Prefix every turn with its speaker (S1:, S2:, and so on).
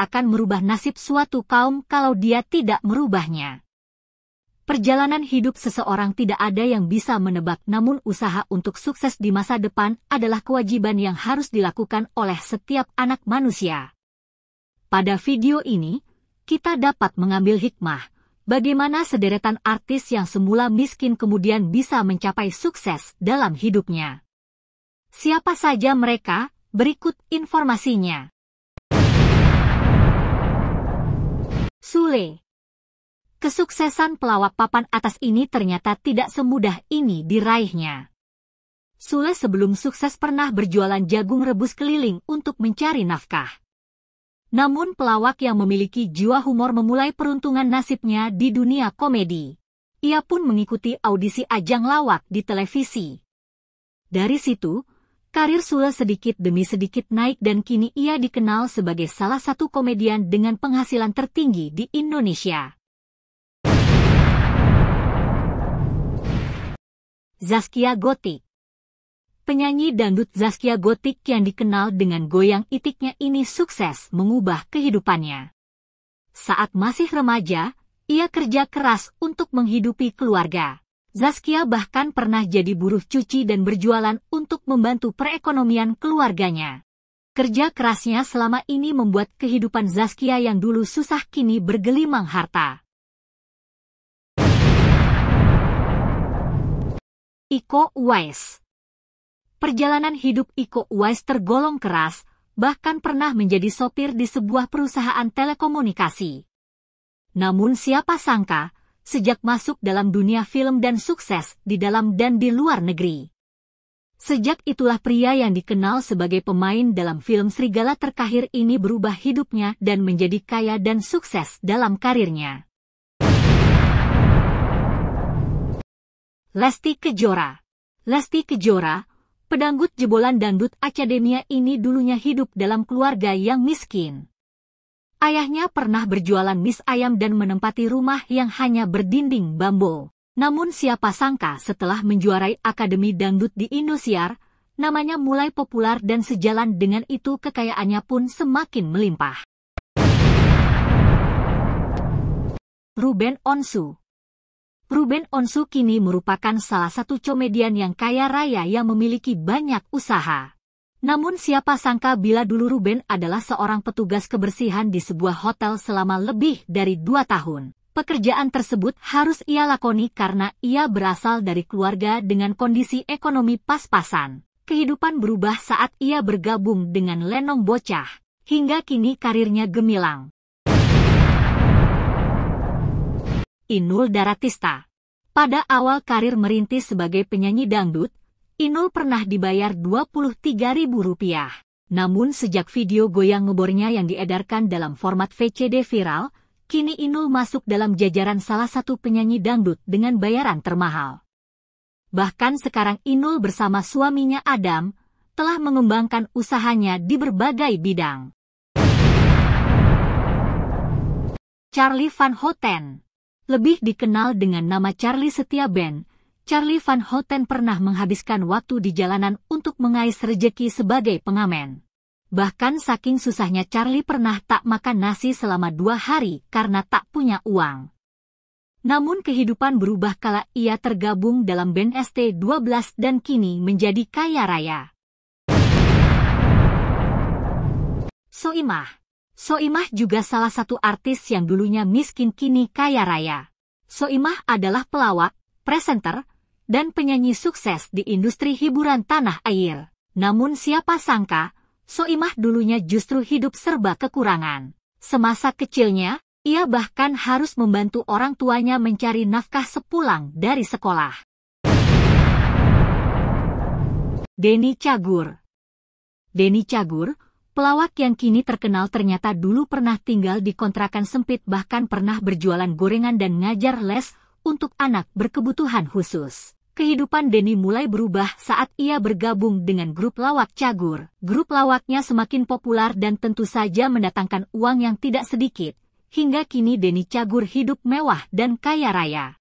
S1: akan merubah nasib suatu kaum kalau dia tidak merubahnya. Perjalanan hidup seseorang tidak ada yang bisa menebak, namun usaha untuk sukses di masa depan adalah kewajiban yang harus dilakukan oleh setiap anak manusia. Pada video ini, kita dapat mengambil hikmah bagaimana sederetan artis yang semula miskin kemudian bisa mencapai sukses dalam hidupnya. Siapa saja mereka? Berikut informasinya. Sule. Kesuksesan pelawak papan atas ini ternyata tidak semudah ini diraihnya. Sule sebelum sukses pernah berjualan jagung rebus keliling untuk mencari nafkah. Namun pelawak yang memiliki jiwa humor memulai peruntungan nasibnya di dunia komedi. Ia pun mengikuti audisi ajang lawak di televisi. Dari situ, karir Sule sedikit demi sedikit naik dan kini ia dikenal sebagai salah satu komedian dengan penghasilan tertinggi di Indonesia. Zaskia Gotik. Penyanyi dangdut Zaskia Gotik yang dikenal dengan goyang itiknya ini sukses mengubah kehidupannya. Saat masih remaja, ia kerja keras untuk menghidupi keluarga. Zaskia bahkan pernah jadi buruh cuci dan berjualan untuk membantu perekonomian keluarganya. Kerja kerasnya selama ini membuat kehidupan Zaskia yang dulu susah kini bergelimang harta. Iko Uwais. Perjalanan hidup Iko Uwais tergolong keras, bahkan pernah menjadi sopir di sebuah perusahaan telekomunikasi. Namun siapa sangka, sejak masuk dalam dunia film dan sukses di dalam dan di luar negeri. Sejak itulah pria yang dikenal sebagai pemain dalam film Serigala Terkahir ini berubah hidupnya dan menjadi kaya dan sukses dalam karirnya. Lesti Kejora. Lesti Kejora, pedangdut jebolan dangdut Akademia ini dulunya hidup dalam keluarga yang miskin. Ayahnya pernah berjualan mis ayam dan menempati rumah yang hanya berdinding bambu. Namun siapa sangka setelah menjuarai Akademi Dangdut di Indosiar, namanya mulai populer dan sejalan dengan itu kekayaannya pun semakin melimpah. Ruben Onsu. Ruben Onsu kini merupakan salah satu komedian yang kaya raya yang memiliki banyak usaha. Namun siapa sangka bila dulu Ruben adalah seorang petugas kebersihan di sebuah hotel selama lebih dari 2 tahun. Pekerjaan tersebut harus ia lakoni karena ia berasal dari keluarga dengan kondisi ekonomi pas-pasan. Kehidupan berubah saat ia bergabung dengan Lenong Bocah. Hingga kini karirnya gemilang. Inul Daratista. Pada awal karir merintis sebagai penyanyi dangdut, Inul pernah dibayar Rp23.000. Namun sejak video goyang ngebornya yang diedarkan dalam format VCD viral, kini Inul masuk dalam jajaran salah satu penyanyi dangdut dengan bayaran termahal. Bahkan sekarang Inul bersama suaminya Adam, telah mengembangkan usahanya di berbagai bidang. Charly Van Houten. Lebih dikenal dengan nama Charly Setiaben, Charly Van Houten pernah menghabiskan waktu di jalanan untuk mengais rejeki sebagai pengamen. Bahkan saking susahnya Charly pernah tak makan nasi selama 2 hari karena tak punya uang. Namun kehidupan berubah kala ia tergabung dalam band ST12 dan kini menjadi kaya raya. Soimah. Soimah juga salah satu artis yang dulunya miskin kini kaya raya. Soimah adalah pelawak, presenter, dan penyanyi sukses di industri hiburan tanah air. Namun siapa sangka, Soimah dulunya justru hidup serba kekurangan. Semasa kecilnya, ia bahkan harus membantu orang tuanya mencari nafkah sepulang dari sekolah. Denny Cagur. Denny Cagur, pelawak yang kini terkenal ternyata dulu pernah tinggal di kontrakan sempit bahkan pernah berjualan gorengan dan ngajar les untuk anak berkebutuhan khusus. Kehidupan Denny mulai berubah saat ia bergabung dengan grup lawak Cagur. Grup lawaknya semakin populer dan tentu saja mendatangkan uang yang tidak sedikit. Hingga kini Denny Cagur hidup mewah dan kaya raya.